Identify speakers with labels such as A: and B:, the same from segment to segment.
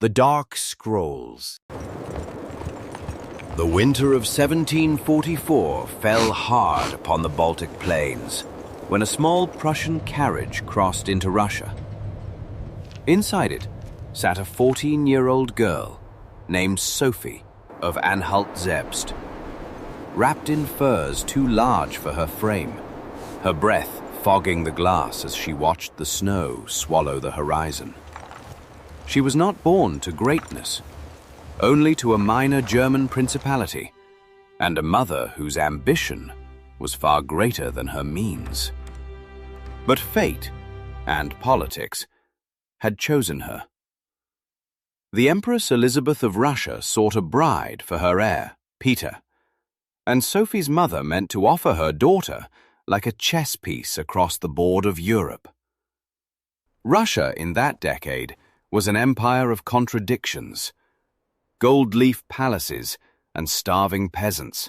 A: The Dark Scrolls.
B: The winter of 1744 fell hard upon the Baltic plains when a small Prussian carriage crossed into Russia. Inside it sat a 14-year-old girl named Sophie of Anhalt-Zerbst. Wrapped in furs too large for her frame, her breath fogging the glass as she watched the snow swallow the horizon. She was not born to greatness, only to a minor German principality, and a mother whose ambition was far greater than her means. But fate and politics had chosen her. The Empress Elizabeth of Russia sought a bride for her heir, Peter, and Sophie's mother meant to offer her daughter like a chess piece across the board of Europe. Russia in that decade was an empire of contradictions: gold-leaf palaces and starving peasants,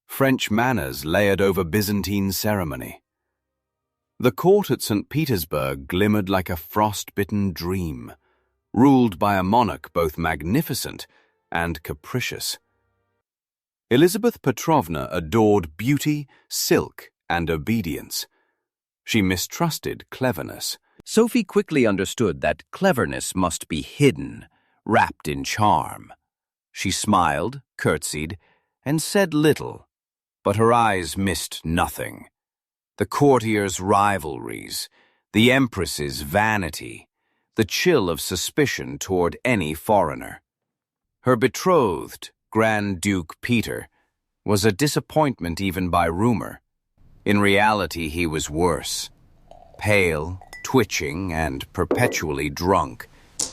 B: French manners layered over Byzantine ceremony. The court at St. Petersburg glimmered like a frost-bitten dream, ruled by a monarch both magnificent and capricious. Elizabeth Petrovna adored beauty, silk, and obedience. She mistrusted cleverness.
A: Sophie quickly understood that cleverness must be hidden, wrapped in charm. She smiled, curtsied, and said little, but her eyes missed nothing. The courtiers' rivalries, the empress's vanity, the chill of suspicion toward any foreigner. Her betrothed, Grand Duke Peter, was a disappointment even by rumor. In reality, he was worse. Pale, twitching, and perpetually drunk,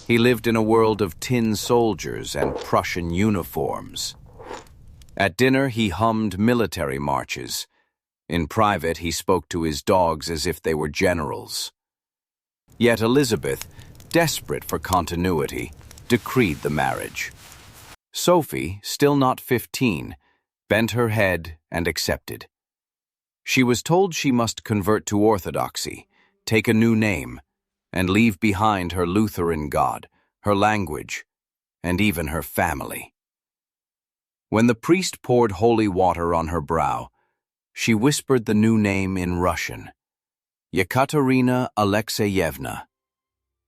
A: he lived in a world of tin soldiers and Prussian uniforms. At dinner, he hummed military marches. In private, he spoke to his dogs as if they were generals. Yet Elizabeth, desperate for continuity, decreed the marriage. Sophie, still not 15, bent her head and accepted. She was told she must convert to Orthodoxy, take a new name, and leave behind her Lutheran God, her language, and even her family. When the priest poured holy water on her brow, she whispered the new name in Russian: Yekaterina Alexeyevna,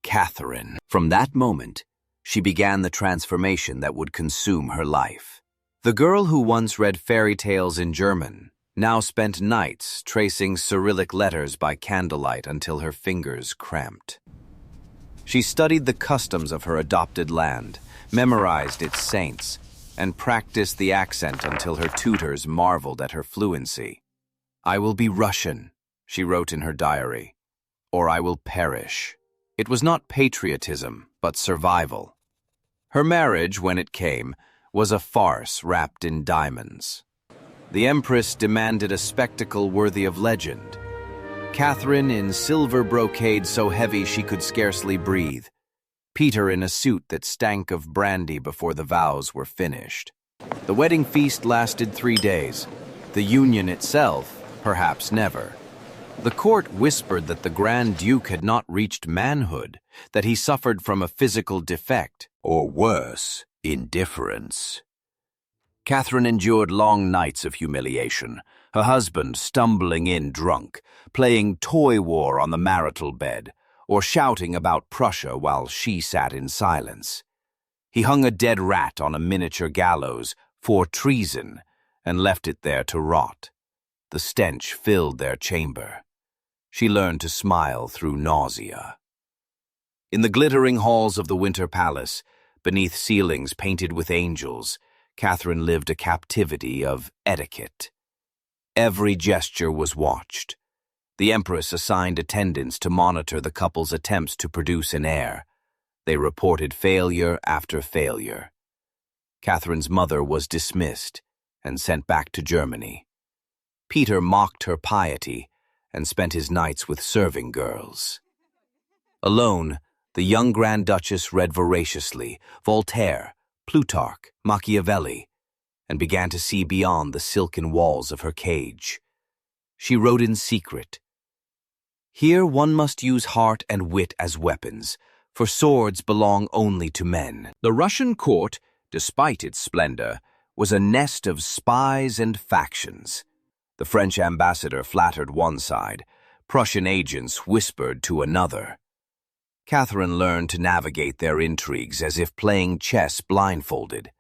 A: Catherine. From that moment, she began the transformation that would consume her life. The girl who once read fairy tales in German now spent nights tracing Cyrillic letters by candlelight until her fingers cramped. She studied the customs of her adopted land, memorized its saints, and practiced the accent until her tutors marveled at her fluency. "I will be Russian," she wrote in her diary, "or I will perish." It was not patriotism, but survival. Her marriage, when it came, was a farce wrapped in diamonds. The Empress demanded a spectacle worthy of legend. Catherine in silver brocade so heavy she could scarcely breathe. Peter in a suit that stank of brandy before the vows were finished. The wedding feast lasted 3 days. The union itself, perhaps never. The court whispered that the Grand Duke had not reached manhood, that he suffered from a physical defect, or worse, indifference. Catherine endured long nights of humiliation, her husband stumbling in drunk, playing toy war on the marital bed, or shouting about Prussia while she sat in silence. He hung a dead rat on a miniature gallows for treason and left it there to rot. The stench filled their chamber. She learned to smile through nausea. In the glittering halls of the Winter Palace, beneath ceilings painted with angels, Catherine lived a captivity of etiquette. Every gesture was watched. The Empress assigned attendants to monitor the couple's attempts to produce an heir. They reported failure after failure. Catherine's mother was dismissed and sent back to Germany. Peter mocked her piety and spent his nights with serving girls. Alone, the young Grand Duchess read voraciously Voltaire, Plutarch, Machiavelli, and began to see beyond the silken walls of her cage. She wrote in secret, "Here one must use heart and wit as weapons,
B: for swords belong only to men. The Russian court, despite its splendor, was a nest of spies and factions. The French ambassador flattered one side, Prussian agents whispered to another. Catherine learned to navigate their intrigues as if playing chess blindfolded.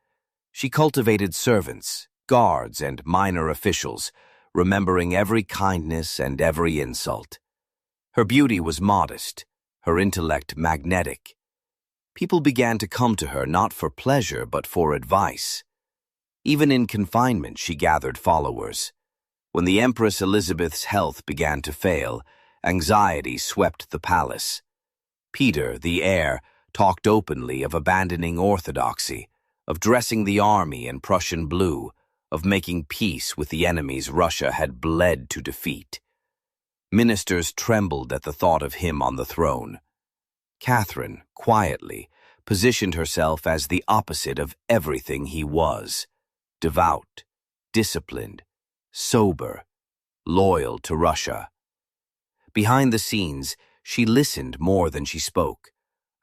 B: She cultivated servants, guards, and minor officials, remembering every kindness and every insult. Her beauty was modest, her intellect magnetic. People began to come to her not for pleasure but for advice. Even in confinement, she gathered followers. When the Empress Elizabeth's health began to fail, anxiety swept the palace. Peter, the heir, talked openly of abandoning orthodoxy, of dressing the army in Prussian blue, of making peace with the enemies Russia had bled to defeat. Ministers trembled at the thought of him on the throne. Catherine, quietly, positioned herself as the opposite of everything he was: devout, disciplined, sober, loyal to Russia. Behind the scenes, she listened more than she spoke,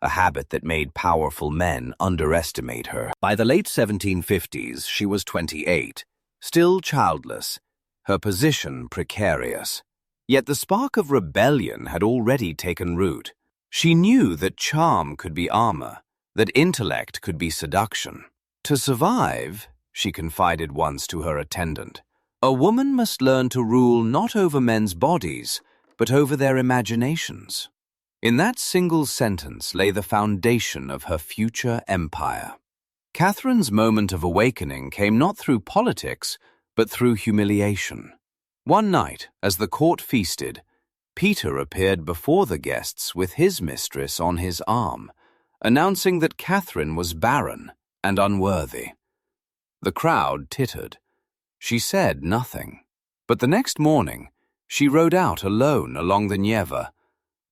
B: a habit that made powerful men underestimate her. By the late 1750s, she was 28, still childless, her position precarious. Yet the spark of rebellion had already taken root. She knew that charm could be armor, that intellect could be seduction. To survive, she confided once to her attendant, a woman must learn to rule not over men's bodies, but over their imaginations. In that single sentence lay the foundation of her future empire. Catherine's moment of awakening came not through politics, but through humiliation. One night, as the court feasted, Peter appeared before the guests with his mistress on his arm, announcing that Catherine was barren and unworthy. The crowd tittered. She said nothing. But the next morning, she rode out alone along the Neva,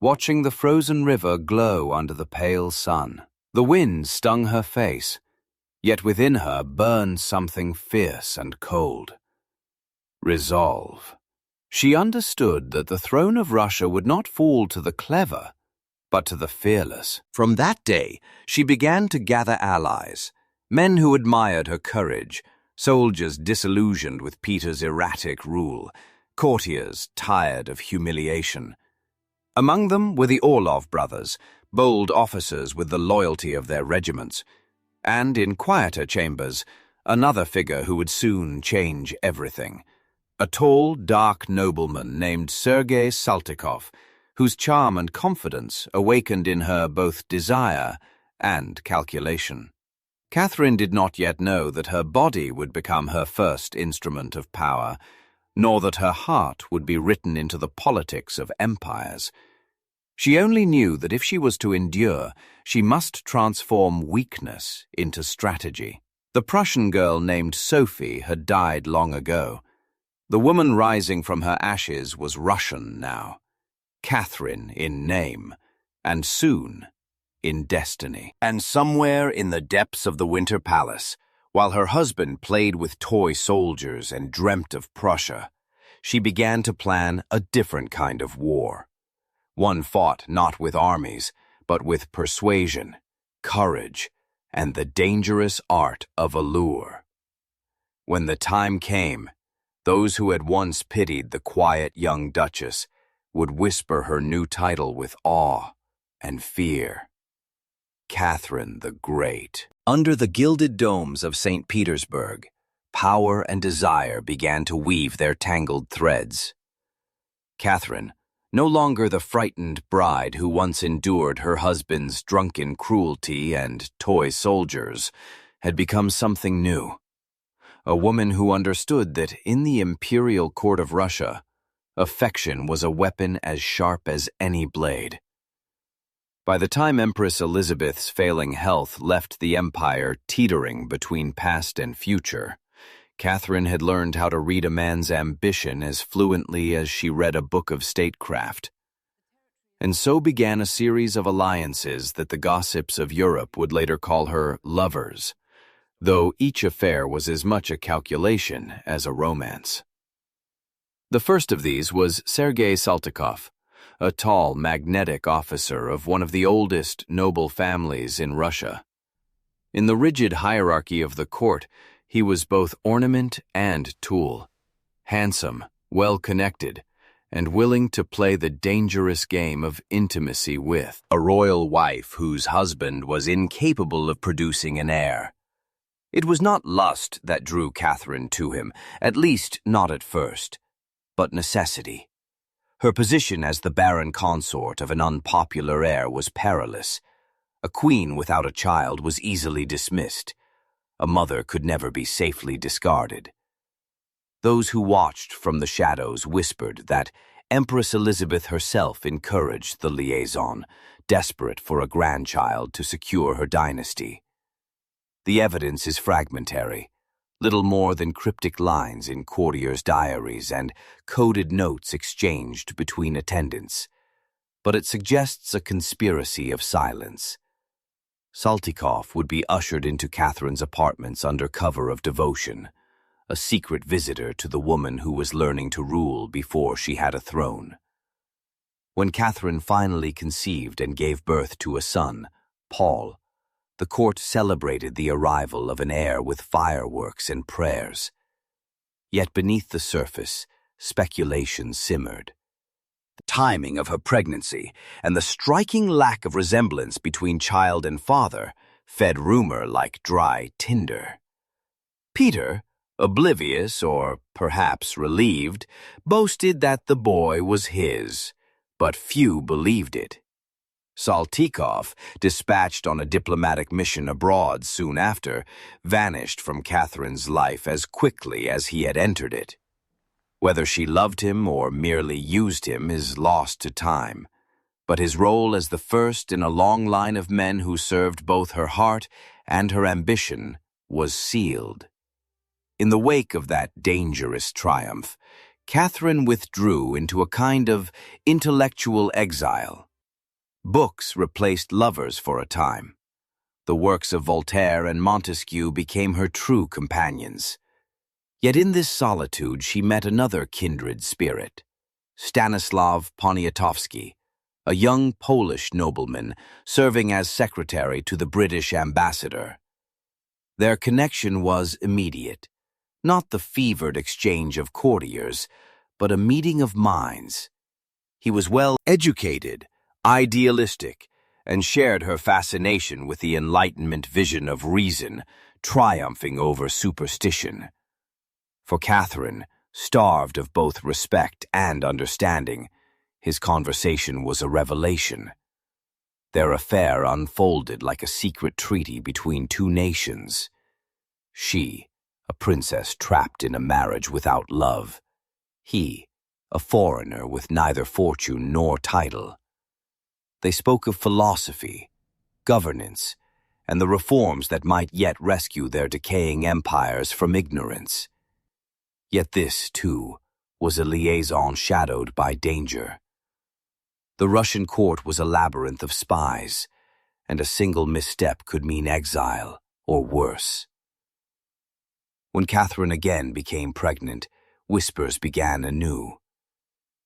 B: watching the frozen river glow under the pale sun. The wind stung her face, yet within her burned something fierce and cold. Resolve. She understood that the throne of Russia would not fall to the clever, but to the fearless. From that day, she began to gather allies, men who admired her courage, soldiers disillusioned with Peter's erratic rule, courtiers tired of humiliation. Among them were the Orlov brothers, bold officers with the loyalty of their regiments, and in quieter chambers, another figure who would soon change everything. A tall, dark nobleman named Sergei Saltykov, whose charm and confidence awakened in her both desire and calculation. Catherine did not yet know that her body would become her first instrument of power, nor that her heart would be written into the politics of empires. She only knew that if she was to endure, she must transform weakness into strategy. The Prussian girl named Sophie had died long ago. The woman rising from her ashes was Russian now, Catherine in name, and soon in destiny. And somewhere in the depths of the Winter Palace, while her husband played with toy soldiers and dreamt of Prussia, she began to plan a different kind of war. One fought not with armies, but with persuasion, courage, and the dangerous art of allure. When the time came, those who had once pitied the quiet young duchess would whisper her new title with awe and fear: Catherine the Great. Under the gilded domes of St. Petersburg, power and desire began to weave their tangled threads. Catherine, no longer the frightened bride who once endured her husband's drunken cruelty and toy soldiers, had become something new. A woman who understood that in the imperial court of Russia, affection was a weapon as sharp as any blade. By the time Empress Elizabeth's failing health left the empire teetering between past and future, Catherine had learned how to read a man's ambition as fluently as she read a book of statecraft. And so began a series of alliances that the gossips of Europe would later call her lovers, though each affair was as much a calculation as a romance. The first of these was Sergei Saltykov, a tall, magnetic officer of one of the oldest noble families in Russia. In the rigid hierarchy of the court, he was both ornament and tool, handsome, well-connected, and willing to play the dangerous game of intimacy with a royal wife whose husband was incapable of producing an heir. It was not lust that drew Catherine to him, at least not at first, but necessity. Her position as the barren consort of an unpopular heir was perilous. A queen without a child was easily dismissed. A mother could never be safely discarded. Those who watched from the shadows whispered that Empress Elizabeth herself encouraged the liaison, desperate for a grandchild to secure her dynasty. The evidence is fragmentary, little more than cryptic lines in courtiers' diaries and coded notes exchanged between attendants, but it suggests a conspiracy of silence. Saltykov would be ushered into Catherine's apartments under cover of devotion, a secret visitor to the woman who was learning to rule before she had a throne. When Catherine finally conceived and gave birth to a son, Paul, the court celebrated the arrival of an heir with fireworks and prayers. Yet beneath the surface, speculation simmered. The timing of her pregnancy and the striking lack of resemblance between child and father fed rumor like dry tinder. Peter, oblivious or perhaps relieved, boasted that the boy was his, but few believed it. Saltykov, dispatched on a diplomatic mission abroad soon after, vanished from Catherine's life as quickly as he had entered it. Whether she loved him or merely used him is lost to time, but his role as the first in a long line of men who served both her heart and her ambition was sealed. In the wake of that dangerous triumph, Catherine withdrew into a kind of intellectual exile. Books replaced lovers for a time. The works of Voltaire and Montesquieu became her true companions. Yet in this solitude she met another kindred spirit, Stanislaw Poniatowski, a young Polish nobleman serving as secretary to the British ambassador. Their connection was immediate, not the fevered exchange of courtiers, but a meeting of minds. He was well educated, idealistic, and shared her fascination with the Enlightenment vision of reason triumphing over superstition. For Catherine, starved of both respect and understanding, his conversation was a revelation. Their affair unfolded like a secret treaty between two nations. She, a princess trapped in a marriage without love. He, a foreigner with neither fortune nor title. They spoke of philosophy, governance, and the reforms that might yet rescue their decaying empires from ignorance. Yet this, too, was a liaison shadowed by danger. The Russian court was a labyrinth of spies, and a single misstep could mean exile or worse. When Catherine again became pregnant, whispers began anew.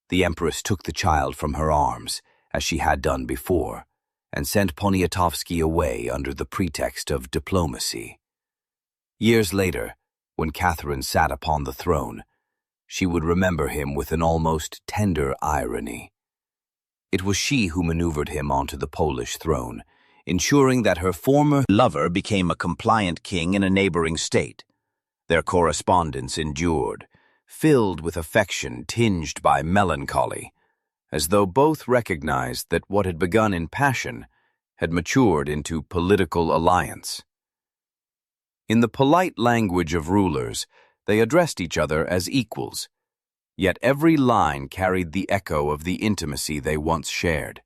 B: The Empress took the child from her arms, as she had done before, and sent Poniatowski away under the pretext of diplomacy. Years later, when Catherine sat upon the throne, she would remember him with an almost tender irony. It was she who maneuvered him onto the Polish throne, ensuring that her former lover became a compliant king in a neighboring state. Their correspondence endured, filled with affection tinged by melancholy, as though both recognized that what had begun in passion had matured into political alliance. In the polite language of rulers, they addressed each other as equals, yet every line carried the echo of the intimacy they once shared.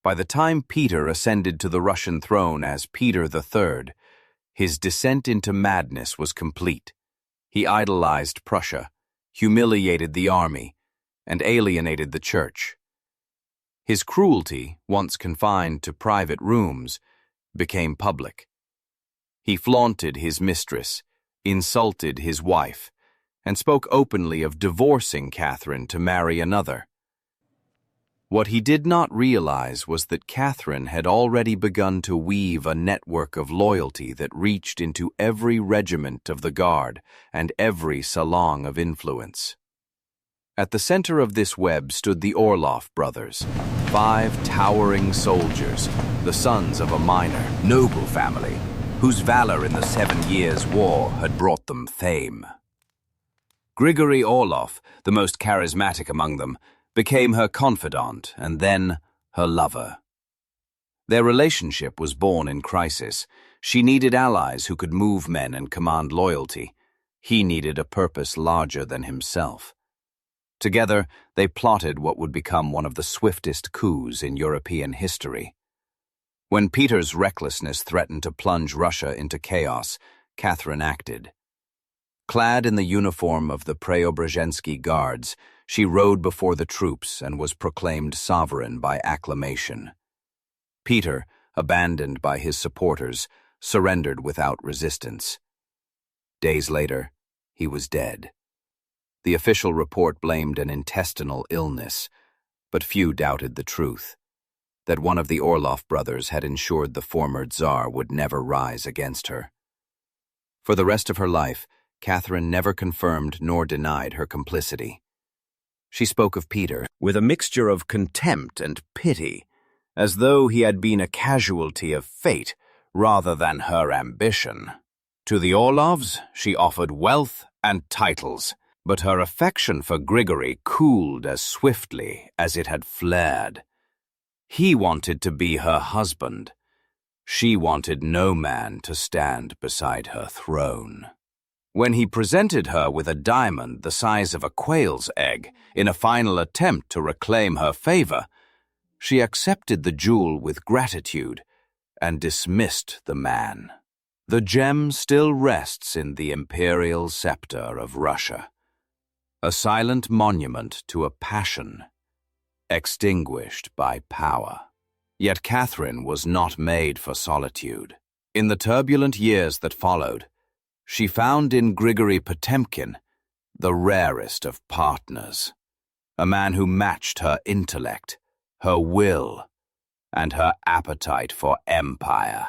B: By the time Peter ascended to the Russian throne as Peter III, his descent into madness was complete. He idolized Prussia, humiliated the army, and alienated the church. His cruelty, once confined to private rooms, became public. He flaunted his mistress, insulted his wife, and spoke openly of divorcing Catherine to marry another. What he did not realize was that Catherine had already begun to weave a network of loyalty that reached into every regiment of the Guard and every salon of influence. At the center of this web stood the Orloff brothers, 5 towering soldiers, the sons of a minor, noble family, whose valor in the 7 Years' War had brought them fame. Grigory Orloff, the most charismatic among them, became her confidant and then her lover. Their relationship was born in crisis. She needed allies who could move men and command loyalty. He needed a purpose larger than himself. Together, they plotted what would become one of the swiftest coups in European history. When Peter's recklessness threatened to plunge Russia into chaos, Catherine acted. Clad in the uniform of the Preobrazhensky Guards, she rode before the troops and was proclaimed sovereign by acclamation. Peter, abandoned by his supporters, surrendered without resistance. Days later, he was dead. The official report blamed an intestinal illness, but few doubted the truth, that one of the Orloff brothers had ensured the former Tsar would never rise against her. For the rest of her life, Catherine never confirmed nor denied her complicity. She spoke of Peter with a mixture of contempt and pity, as though he had been a casualty of fate rather than her ambition. To the Orloffs, she offered wealth and titles, but her affection for Grigory cooled as swiftly as it had flared. He wanted to be her husband. She wanted no man to stand beside her throne. When he presented her with a diamond the size of a quail's egg in a final attempt to reclaim her favor, she accepted the jewel with gratitude and dismissed the man. The gem still rests in the imperial scepter of Russia, a silent monument to a passion extinguished by power. Yet Catherine was not made for solitude. In the turbulent years that followed, she found in Grigory Potemkin the rarest of partners, a man who matched her intellect, her will, and her appetite for empire.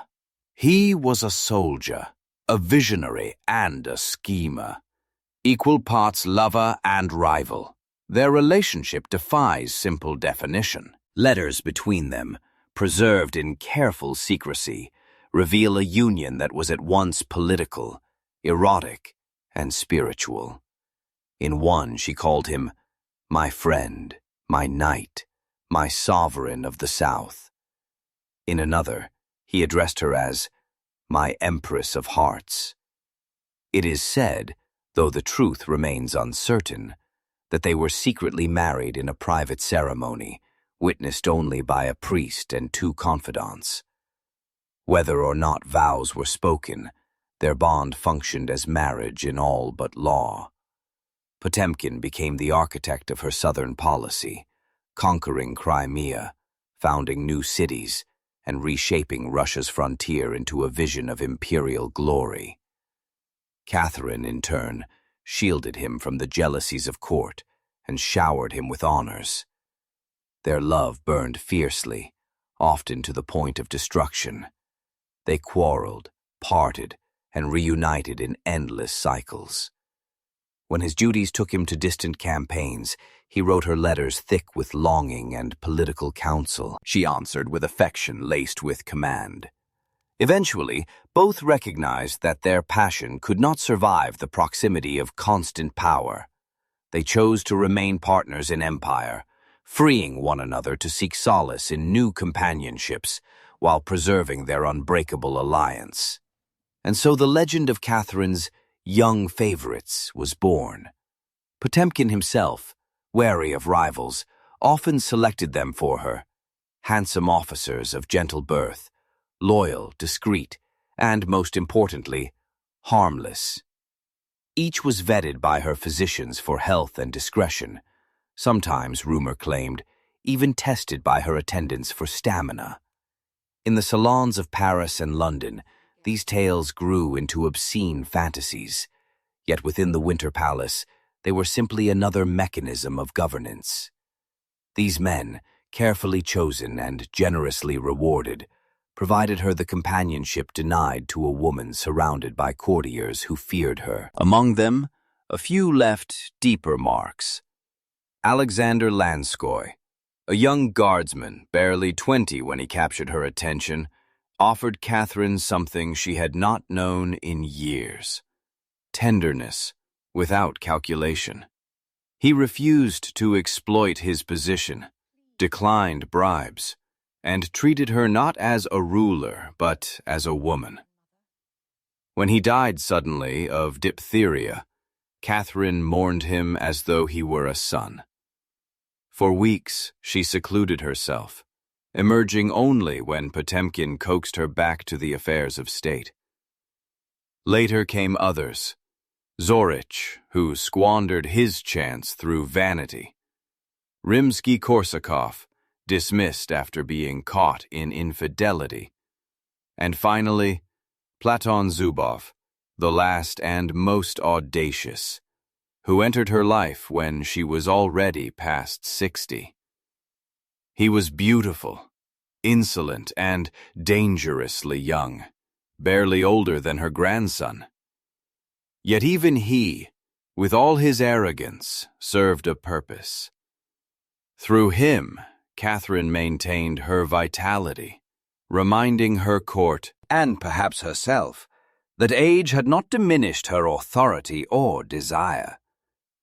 B: He was a soldier, a visionary, and a schemer, equal parts lover and rival. Their relationship defies simple definition. Letters between them, preserved in careful secrecy, reveal a union that was at once political, erotic, and spiritual. In one, she called him my friend, my knight, my sovereign of the South. In another, he addressed her as my empress of hearts. It is said, though the truth remains uncertain, that they were secretly married in a private ceremony, witnessed only by a priest and 2 confidants. Whether or not vows were spoken, their bond functioned as marriage in all but law. Potemkin became the architect of her southern policy, conquering Crimea, founding new cities, and reshaping Russia's frontier into a vision of imperial glory. Catherine, in turn, shielded him from the jealousies of court and showered him with honors. Their love burned fiercely, often to the point of destruction. They quarreled, parted, and reunited in endless cycles. When his duties took him to distant campaigns, he wrote her letters thick with longing and political counsel. She answered with affection laced with command. Eventually, both recognized that their passion could not survive the proximity of constant power. They chose to remain partners in empire, freeing one another to seek solace in new companionships while preserving their unbreakable alliance. And so the legend of Catherine's young favorites was born. Potemkin himself, wary of rivals, often selected them for her, handsome officers of gentle birth, loyal, discreet, and, most importantly, harmless. Each was vetted by her physicians for health and discretion, sometimes, rumor claimed, even tested by her attendants for stamina. In the salons of Paris and London, these tales grew into obscene fantasies, yet within the Winter Palace, they were simply another mechanism of governance. These men, carefully chosen and generously rewarded, provided her the companionship denied to a woman surrounded by courtiers who feared her. Among them, a few left deeper marks. Alexander Lanskoy, a young guardsman, barely 20 when he captured her attention, offered Catherine something she had not known in years: tenderness without calculation. He refused to exploit his position, declined bribes, and treated her not as a ruler, but as a woman. When he died suddenly of diphtheria, Catherine mourned him as though he were a son. For weeks, she secluded herself, emerging only when Potemkin coaxed her back to the affairs of state. Later came others: Zorich, who squandered his chance through vanity; Rimsky-Korsakov, dismissed after being caught in infidelity; and finally, Platon Zubov, the last and most audacious, who entered her life when she was already past 60. He was beautiful, insolent, and dangerously young, barely older than her grandson. Yet even he, with all his arrogance, served a purpose. Through him, Catherine maintained her vitality, reminding her court, and perhaps herself, that age had not diminished her authority or desire.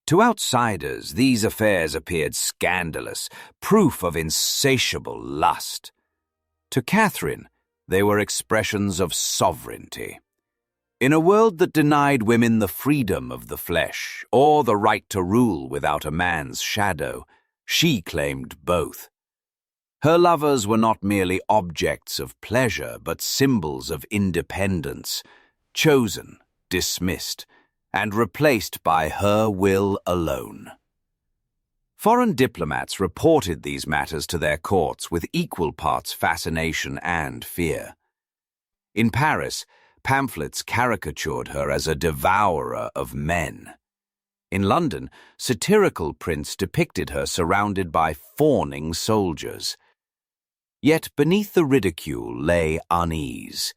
B: To outsiders, these affairs appeared scandalous, proof of insatiable lust. To Catherine, they were expressions of sovereignty. In a world that denied women the freedom of the flesh, or the right to rule without a man's shadow, she claimed both. Her lovers were not merely objects of pleasure, but symbols of independence, chosen, dismissed, and replaced by her will alone. Foreign diplomats reported these matters to their courts with equal parts fascination and fear. In Paris, pamphlets caricatured her as a devourer of men. In London, satirical prints depicted her surrounded by fawning soldiers. Yet beneath the ridicule lay unease.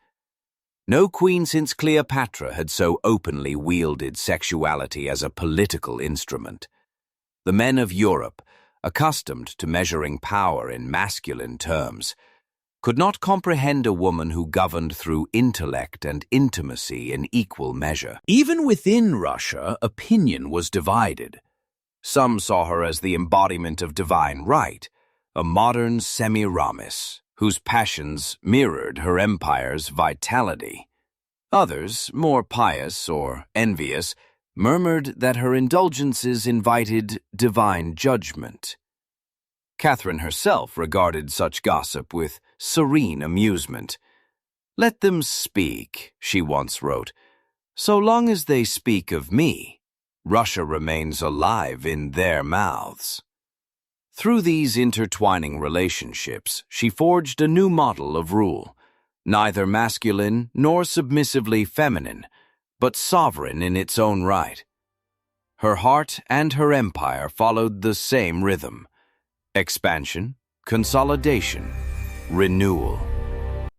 B: No queen since Cleopatra had so openly wielded sexuality as a political instrument. The men of Europe, accustomed to measuring power in masculine terms, could not comprehend a woman who governed through intellect and intimacy in equal measure. Even within Russia, opinion was divided. Some saw her as the embodiment of divine right, a modern Semiramis, whose passions mirrored her empire's vitality. Others, more pious or envious, murmured that her indulgences invited divine judgment. Catherine herself regarded such gossip with serene amusement. "Let them speak," she once wrote. "So long as they speak of me, Russia remains alive in their mouths." Through these intertwining relationships, she forged a new model of rule, neither masculine nor submissively feminine, but sovereign in its own right. Her heart and her empire followed the same rhythm: expansion, consolidation, renewal.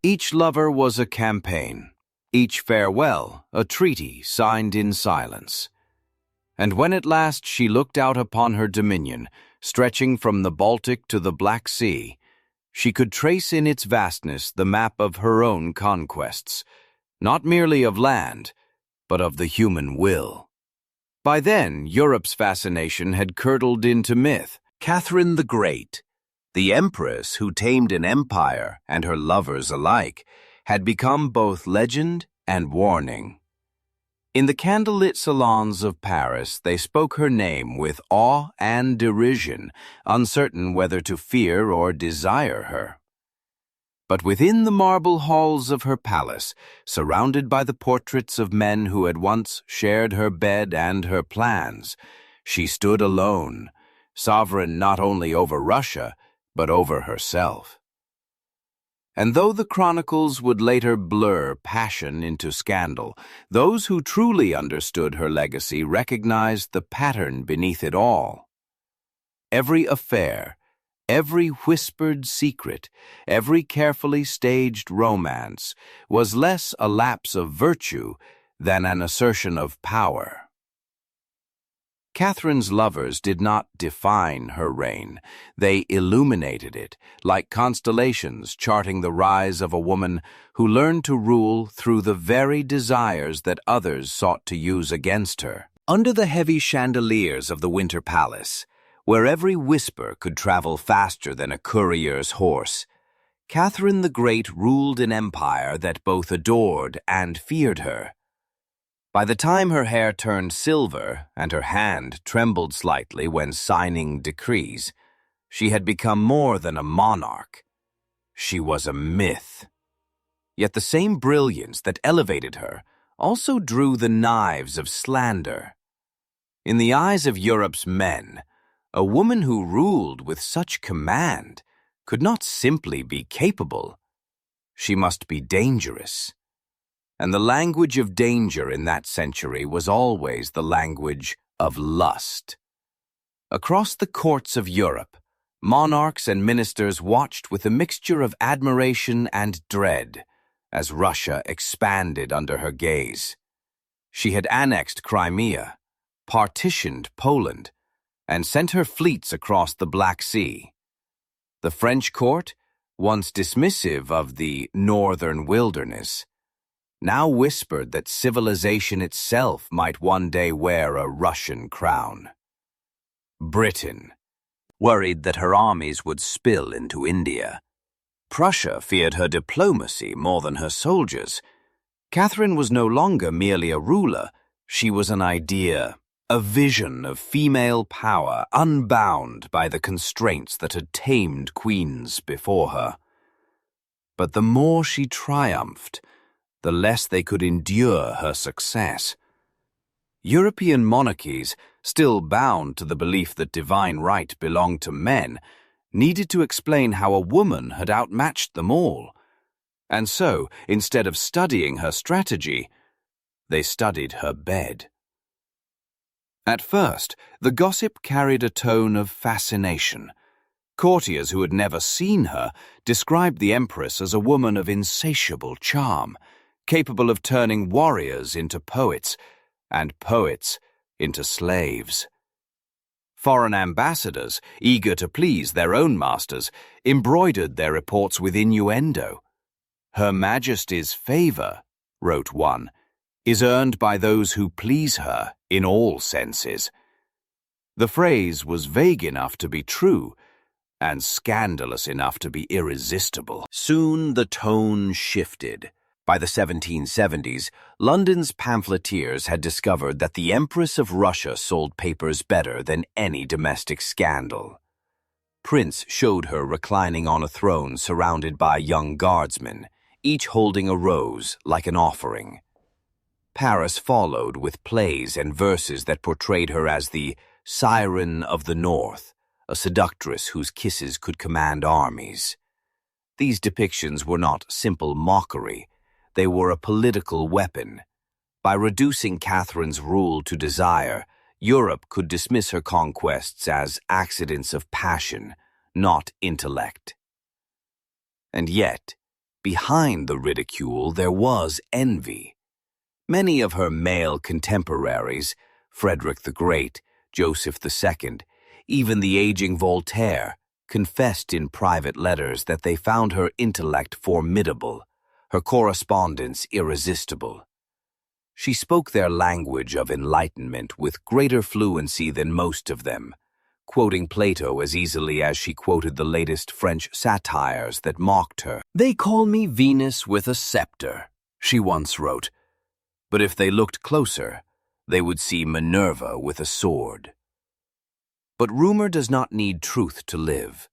B: Each lover was a campaign, each farewell a treaty signed in silence. And when at last she looked out upon her dominion, stretching from the Baltic to the Black Sea, she could trace in its vastness the map of her own conquests, not merely of land, but of the human will. By then, Europe's fascination had curdled into myth. Catherine the Great, the empress who tamed an empire and her lovers alike, had become both legend and warning. In the candlelit salons of Paris, they spoke her name with awe and derision, uncertain whether to fear or desire her. But within the marble halls of her palace, surrounded by the portraits of men who had once shared her bed and her plans, she stood alone, sovereign not only over Russia, but over herself. And though the chronicles would later blur passion into scandal, those who truly understood her legacy recognized the pattern beneath it all. Every affair, Every whispered secret, every carefully staged romance was less a lapse of virtue than an assertion of power. Catherine's lovers did not define her reign. They illuminated it, like constellations charting the rise of a woman who learned to rule through the very desires that others sought to use against her. Under the heavy chandeliers of the Winter Palace, where every whisper could travel faster than a courier's horse, Catherine the Great ruled an empire that both adored and feared her. By the time her hair turned silver and her hand trembled slightly when signing decrees, she had become more than a monarch. She was a myth. Yet the same brilliance that elevated her also drew the knives of slander. In the eyes of Europe's men, a woman who ruled with such command could not simply be capable. She must be dangerous. And the language of danger in that century was always the language of lust. Across the courts of Europe, monarchs and ministers watched with a mixture of admiration and dread as Russia expanded under her gaze. She had annexed Crimea, partitioned Poland, and sent her fleets across the Black Sea. The French court, once dismissive of the northern wilderness, now whispered that civilization itself might one day wear a Russian crown. Britain worried that her armies would spill into India. Prussia feared her diplomacy more than her soldiers. Catherine was no longer merely a ruler. She was an idea, a vision of female power unbound by the constraints that had tamed queens before her. But the more she triumphed, the less they could endure her success. European monarchies, still bound to the belief that divine right belonged to men, needed to explain how a woman had outmatched them all. And so, instead of studying her strategy, they studied her bed. At first, the gossip carried a tone of fascination. Courtiers who had never seen her described the Empress as a woman of insatiable charm, capable of turning warriors into poets, and poets into slaves. Foreign ambassadors, eager to please their own masters, embroidered their reports with innuendo. "Her Majesty's favor," wrote one, "is earned by those who please her in all senses." The phrase was vague enough to be true, and scandalous enough to be irresistible. Soon the tone shifted. By the 1770s, London's pamphleteers had discovered that the Empress of Russia sold papers better than any domestic scandal. Prints showed her reclining on a throne surrounded by young guardsmen, each holding a rose like an offering. Paris followed with plays and verses that portrayed her as the Siren of the North, a seductress whose kisses could command armies. These depictions were not simple mockery. They were a political weapon. By reducing Catherine's rule to desire, Europe could dismiss her conquests as accidents of passion, not intellect. And yet, behind the ridicule there was envy. Many of her male contemporaries, Frederick the Great, Joseph II, even the aging Voltaire, confessed in private letters that they found her intellect formidable, her correspondence irresistible. She spoke their language of enlightenment with greater fluency than most of them, quoting Plato as easily as she quoted the latest French satires that mocked her. "They call me Venus with a scepter," she once wrote, "but if they looked closer, they would see Minerva with a sword." But rumor does not need truth to live.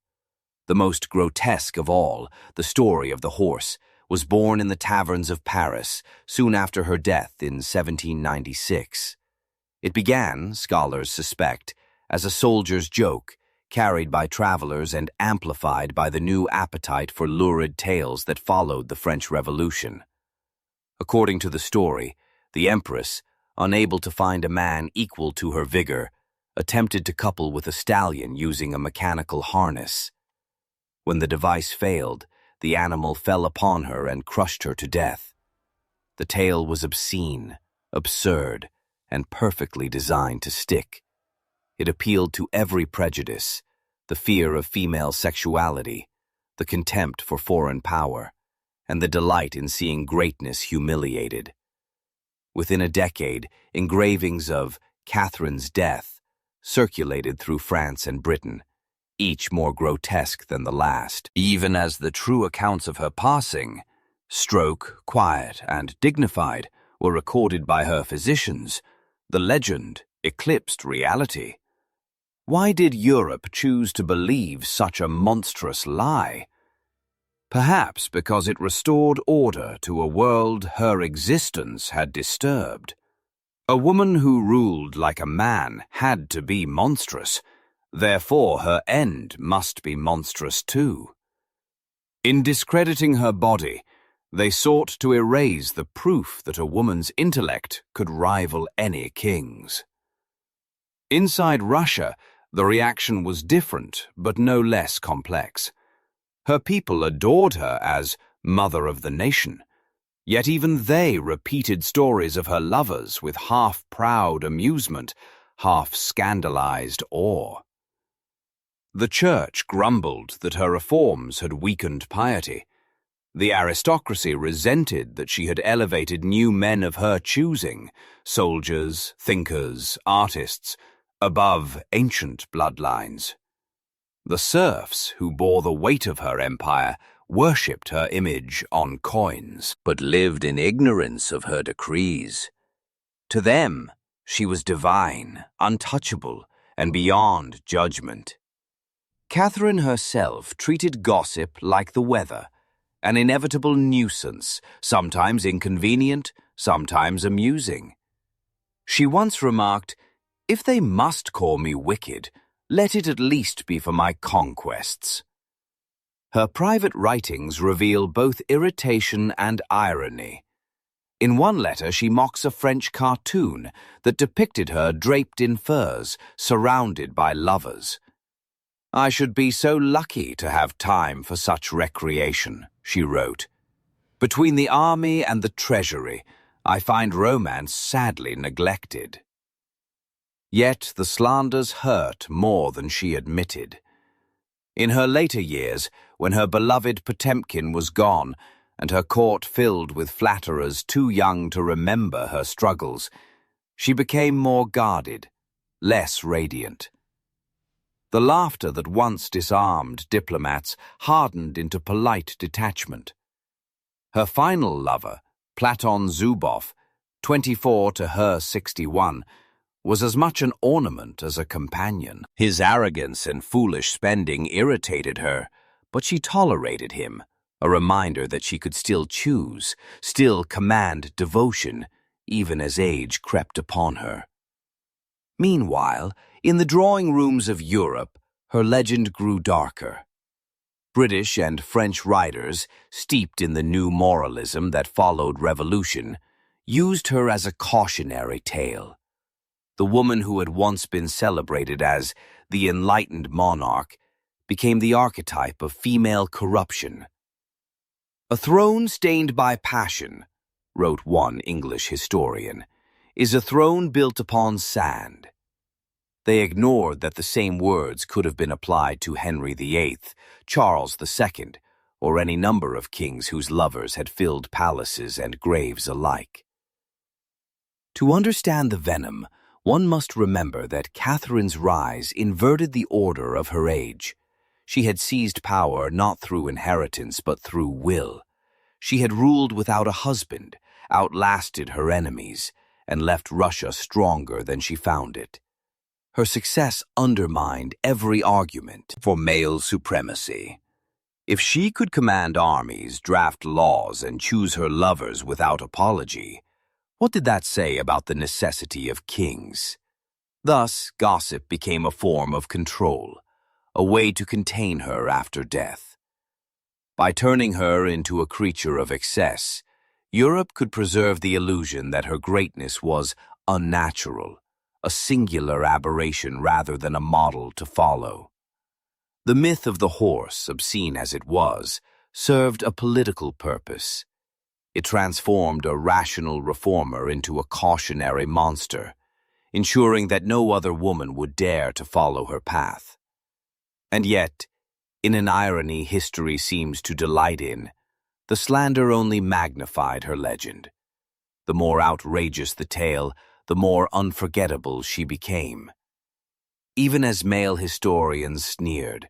B: The most grotesque of all, the story of the horse, was born in the taverns of Paris soon after her death in 1796. It began, scholars suspect, as a soldier's joke, carried by travelers and amplified by the new appetite for lurid tales that followed the French Revolution. According to the story, the Empress, unable to find a man equal to her vigor, attempted to couple with a stallion using a mechanical harness. When the device failed, the animal fell upon her and crushed her to death. The tale was obscene, absurd, and perfectly designed to stick. It appealed to every prejudice, the fear of female sexuality, the contempt for foreign power, and the delight in seeing greatness humiliated. Within a decade, engravings of Catherine's death circulated through France and Britain, each more grotesque than the last. Even as the true accounts of her passing, stroke, quiet, and dignified, were recorded by her physicians, the legend eclipsed reality. Why did Europe choose to believe such a monstrous lie? Perhaps because it restored order to a world her existence had disturbed. A woman who ruled like a man had to be monstrous, therefore her end must be monstrous too. In discrediting her body, they sought to erase the proof that a woman's intellect could rival any king's. Inside Russia, the reaction was different, but no less complex. Her people adored her as Mother of the Nation, yet even they repeated stories of her lovers with half-proud amusement, half-scandalized awe. The Church grumbled that her reforms had weakened piety. The aristocracy resented that she had elevated new men of her choosing, soldiers, thinkers, artists, above ancient bloodlines. The serfs, who bore the weight of her empire, worshipped her image on coins, but lived in ignorance of her decrees. To them, she was divine, untouchable, and beyond judgment. Catherine herself treated gossip like the weather, an inevitable nuisance, sometimes inconvenient, sometimes amusing. She once remarked, "If they must call me wicked, let it at least be for my conquests." Her private writings reveal both irritation and irony. In one letter, she mocks a French cartoon that depicted her draped in furs, surrounded by lovers. "I should be so lucky to have time for such recreation," she wrote. "Between the army and the treasury, I find romance sadly neglected." Yet the slanders hurt more than she admitted. In her later years, when her beloved Potemkin was gone and her court filled with flatterers too young to remember her struggles, she became more guarded, less radiant. The laughter that once disarmed diplomats hardened into polite detachment. Her final lover, Platon Zubov, 24 to her 61, was as much an ornament as a companion. His arrogance and foolish spending irritated her, but she tolerated him, a reminder that she could still choose, still command devotion, even as age crept upon her. Meanwhile, in the drawing rooms of Europe, her legend grew darker. British and French writers, steeped in the new moralism that followed revolution, used her as a cautionary tale. The woman who had once been celebrated as the enlightened monarch became the archetype of female corruption. "A throne stained by passion," wrote one English historian, "is a throne built upon sand." They ignored that the same words could have been applied to Henry VIII, Charles II, or any number of kings whose lovers had filled palaces and graves alike. To understand the venom, one must remember that Catherine's rise inverted the order of her age. She had seized power not through inheritance but through will. She had ruled without a husband, outlasted her enemies, and left Russia stronger than she found it. Her success undermined every argument for male supremacy. If she could command armies, draft laws, and choose her lovers without apology, what did that say about the necessity of kings? Thus, gossip became a form of control, a way to contain her after death. By turning her into a creature of excess, Europe could preserve the illusion that her greatness was unnatural, a singular aberration rather than a model to follow. The myth of the horse, obscene as it was, served a political purpose. It transformed a rational reformer into a cautionary monster, ensuring that no other woman would dare to follow her path. And yet, in an irony history seems to delight in, the slander only magnified her legend. The more outrageous the tale, the more unforgettable she became. Even as male historians sneered,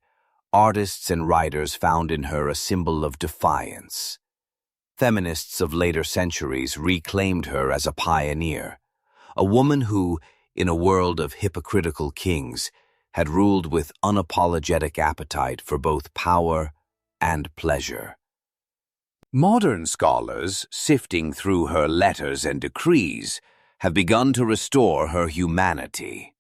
B: artists and writers found in her a symbol of defiance. Feminists of later centuries reclaimed her as a pioneer, a woman who, in a world of hypocritical kings, had ruled with unapologetic appetite for both power and pleasure. Modern scholars, sifting through her letters and decrees, have begun to restore her humanity.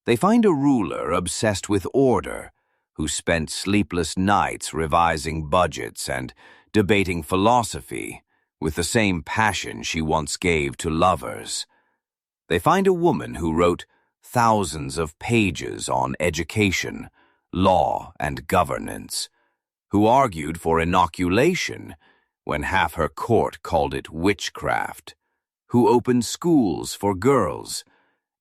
B: They find a ruler obsessed with order, who spent sleepless nights revising budgets and debating philosophy with the same passion she once gave to lovers. They find a woman who wrote thousands of pages on education, law, and governance, who argued for inoculation when half her court called it witchcraft, who opened schools for girls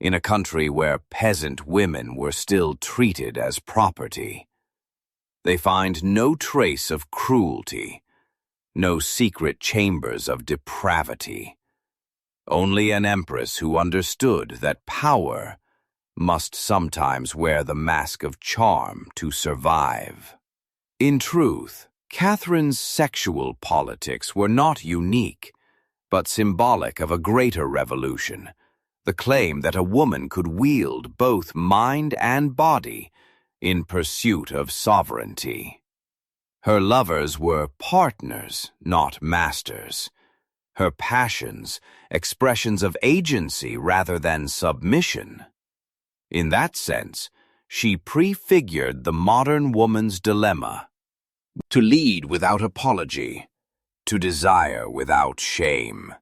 B: in a country where peasant women were still treated as property. They find no trace of cruelty, no secret chambers of depravity, only an empress who understood that power must sometimes wear the mask of charm to survive. In truth, Catherine's sexual politics were not unique, but symbolic of a greater revolution, the claim that a woman could wield both mind and body in pursuit of sovereignty. Her lovers were partners, not masters. Her passions, expressions of agency rather than submission. In that sense, she prefigured the modern woman's dilemma: to lead without apology, to desire without shame.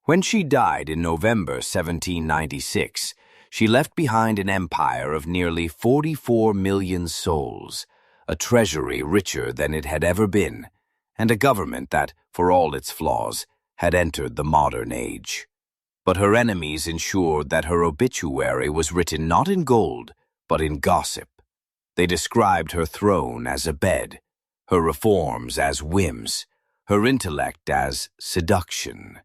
B: When she died in November 1796, she left behind an empire of nearly 44 million souls, a treasury richer than it had ever been, and a government that, for all its flaws, had entered the modern age. But her enemies ensured that her obituary was written not in gold, but in gossip. They described her throne as a bed, her reforms as whims, her intellect as seduction.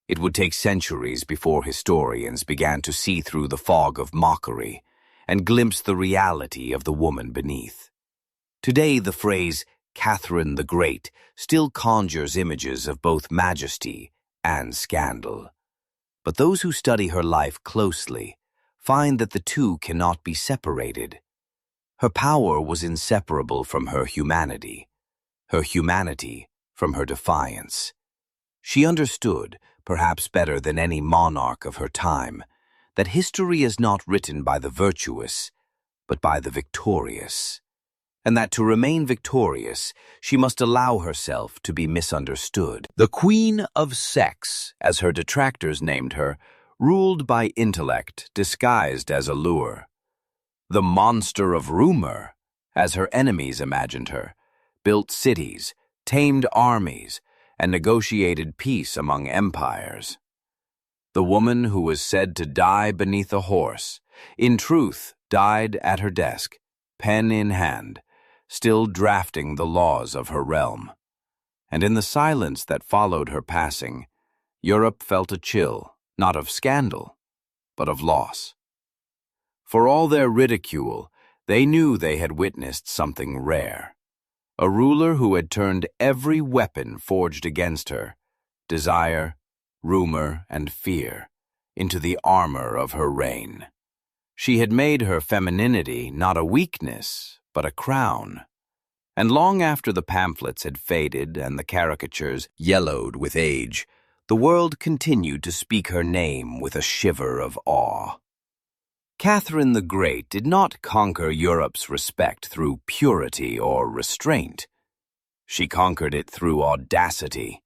B: It would take centuries before historians began to see through the fog of mockery and glimpse the reality of the woman beneath. Today, the phrase Catherine the Great still conjures images of both majesty and scandal. But those who study her life closely find that the two cannot be separated. Her power was inseparable from her humanity from her defiance. She understood, perhaps better than any monarch of her time, that history is not written by the virtuous, but by the victorious, and that to remain victorious, she must allow herself to be misunderstood. The Queen of Sex, as her detractors named her, ruled by intellect disguised as allure. The Monster of Rumor, as her enemies imagined her, built cities, tamed armies, and negotiated peace among empires. The woman who was said to die beneath a horse, in truth died at her desk, pen in hand, still drafting the laws of her realm. And in the silence that followed her passing, Europe felt a chill, not of scandal, but of loss. For all their ridicule, they knew they had witnessed something rare. A ruler who had turned every weapon forged against her, desire, rumor, and fear, into the armor of her reign. She had made her femininity not a weakness, but a crown. And long after the pamphlets had faded and the caricatures yellowed with age, the world continued to speak her name with a shiver of awe. Catherine the Great did not conquer Europe's respect through purity or restraint. She conquered it through audacity,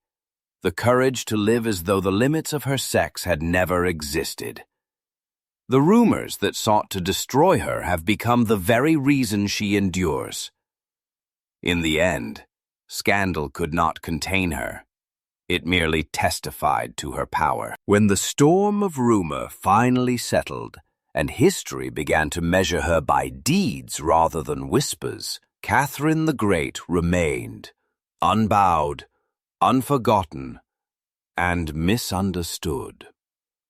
B: the courage to live as though the limits of her sex had never existed. The rumors that sought to destroy her have become the very reason she endures. In the end, scandal could not contain her. It merely testified to her power. When the storm of rumor finally settled, and history began to measure her by deeds rather than whispers, Catherine the Great remained, unbowed, unforgotten, and misunderstood.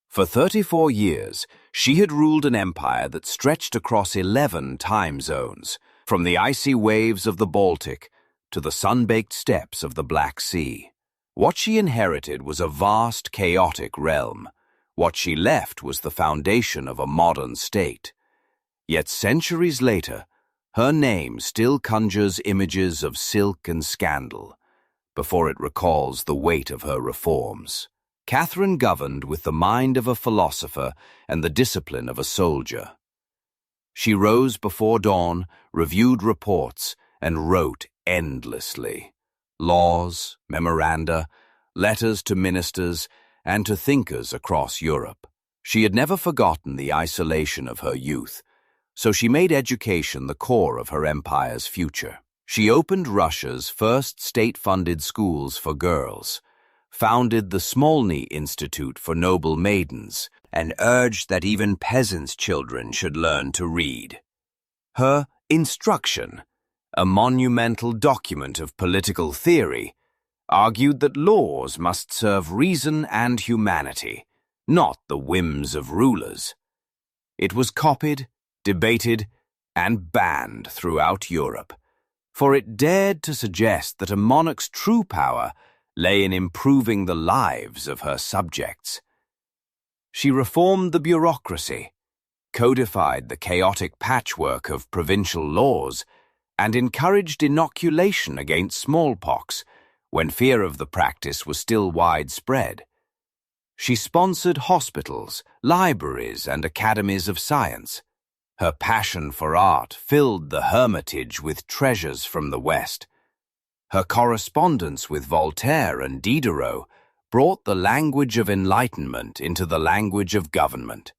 B: For 34 years, she had ruled an empire that stretched across 11 time zones, from the icy waves of the Baltic to the sun-baked steppes of the Black Sea. What she inherited was a vast, chaotic realm. What she left was the foundation of a modern state. Yet centuries later, her name still conjures images of silk and scandal, before it recalls the weight of her reforms. Catherine governed with the mind of a philosopher and the discipline of a soldier. She rose before dawn, reviewed reports, and wrote endlessly. Laws, memoranda, letters to ministers, and to thinkers across Europe. She had never forgotten the isolation of her youth, so she made education the core of her empire's future. She opened Russia's first state-funded schools for girls, founded the Smolny Institute for Noble Maidens, and urged that even peasants' children should learn to read. Her Instruction, a monumental document of political theory, argued that laws must serve reason and humanity, not the whims of rulers. It was copied, debated, and banned throughout Europe, for it dared to suggest that a monarch's true power lay in improving the lives of her subjects. She reformed the bureaucracy, codified the chaotic patchwork of provincial laws, and encouraged inoculation against smallpox when fear of the practice was still widespread. She sponsored hospitals, libraries, and academies of science. Her passion for art filled the Hermitage with treasures from the West. Her correspondence with Voltaire and Diderot brought the language of enlightenment into the language of government.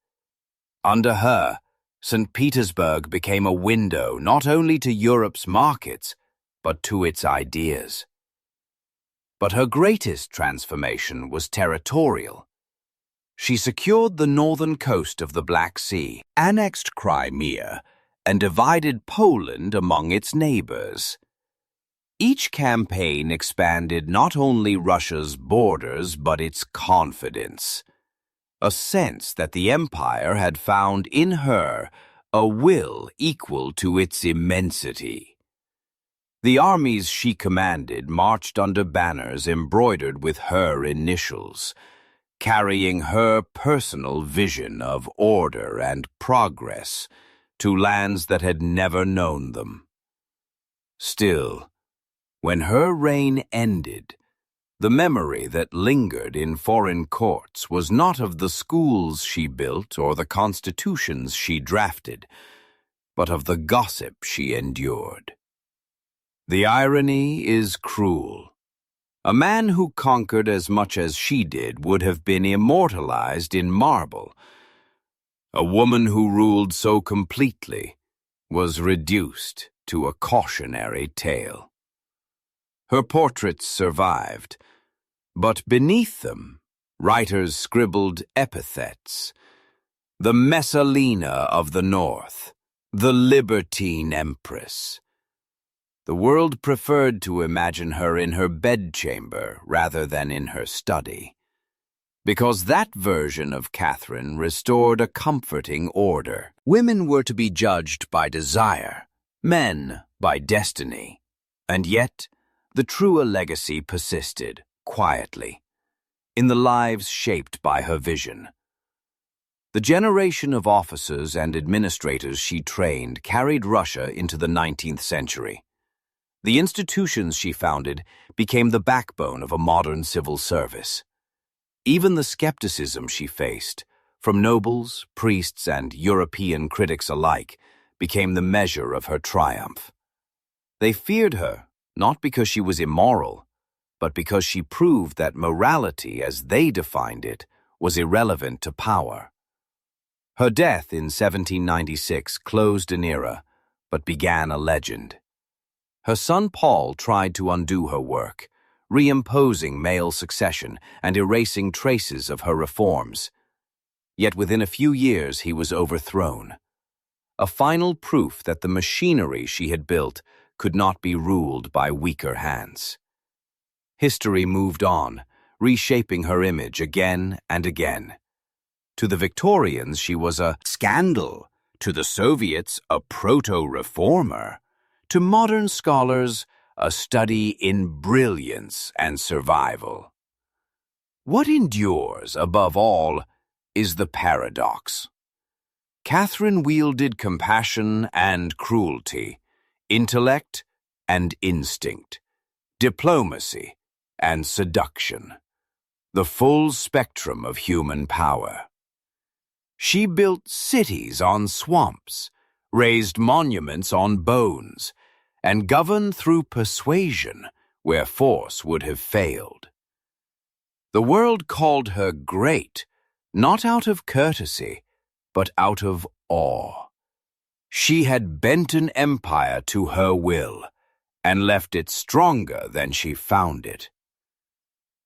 B: Under her, St. Petersburg became a window not only to Europe's markets, but to its ideas. But her greatest transformation was territorial. She secured the northern coast of the Black Sea, annexed Crimea, and divided Poland among its neighbors. Each campaign expanded not only Russia's borders but its confidence, a sense that the empire had found in her a will equal to its immensity. The armies she commanded marched under banners embroidered with her initials, carrying her personal vision of order and progress to lands that had never known them. Still, when her reign ended, the memory that lingered in foreign courts was not of the schools she built or the constitutions she drafted, but of the gossip she endured. The irony is cruel. A man who conquered as much as she did would have been immortalized in marble. A woman who ruled so completely was reduced to a cautionary tale. Her portraits survived, but beneath them, writers scribbled epithets. The Messalina of the North, the libertine empress. The world preferred to imagine her in her bedchamber rather than in her study, because that version of Catherine restored a comforting order. Women were to be judged by desire, men by destiny, and yet the truer legacy persisted, quietly, in the lives shaped by her vision. The generation of officers and administrators she trained carried Russia into the 19th century. The institutions she founded became the backbone of a modern civil service. Even the skepticism she faced, from nobles, priests, and European critics alike, became the measure of her triumph. They feared her, not because she was immoral, but because she proved that morality, as they defined it, was irrelevant to power. Her death in 1796 closed an era, but began a legend. Her son Paul tried to undo her work, reimposing male succession and erasing traces of her reforms. Yet within a few years he was overthrown. A final proof that the machinery she had built could not be ruled by weaker hands. History moved on, reshaping her image again and again. To the Victorians, she was a scandal. To the Soviets, a proto-reformer. To modern scholars, a study in brilliance and survival. What endures, above all, is the paradox. Catherine wielded compassion and cruelty, intellect and instinct, diplomacy and seduction, the full spectrum of human power. She built cities on swamps, raised monuments on bones, and governed through persuasion where force would have failed. The world called her great, not out of courtesy, but out of awe. She had bent an empire to her will and left it stronger than she found it.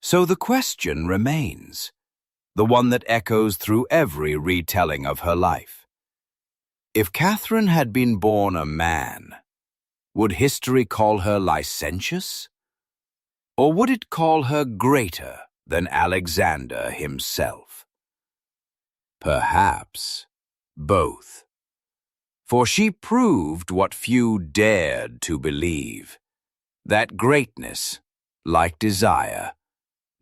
B: So the question remains, the one that echoes through every retelling of her life. If Catherine had been born a man, would history call her licentious? Or would it call her greater than Alexander himself? Perhaps both. For she proved what few dared to believe, that greatness, like desire,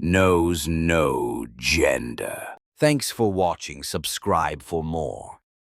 B: knows no gender. Thanks for watching. Subscribe for more.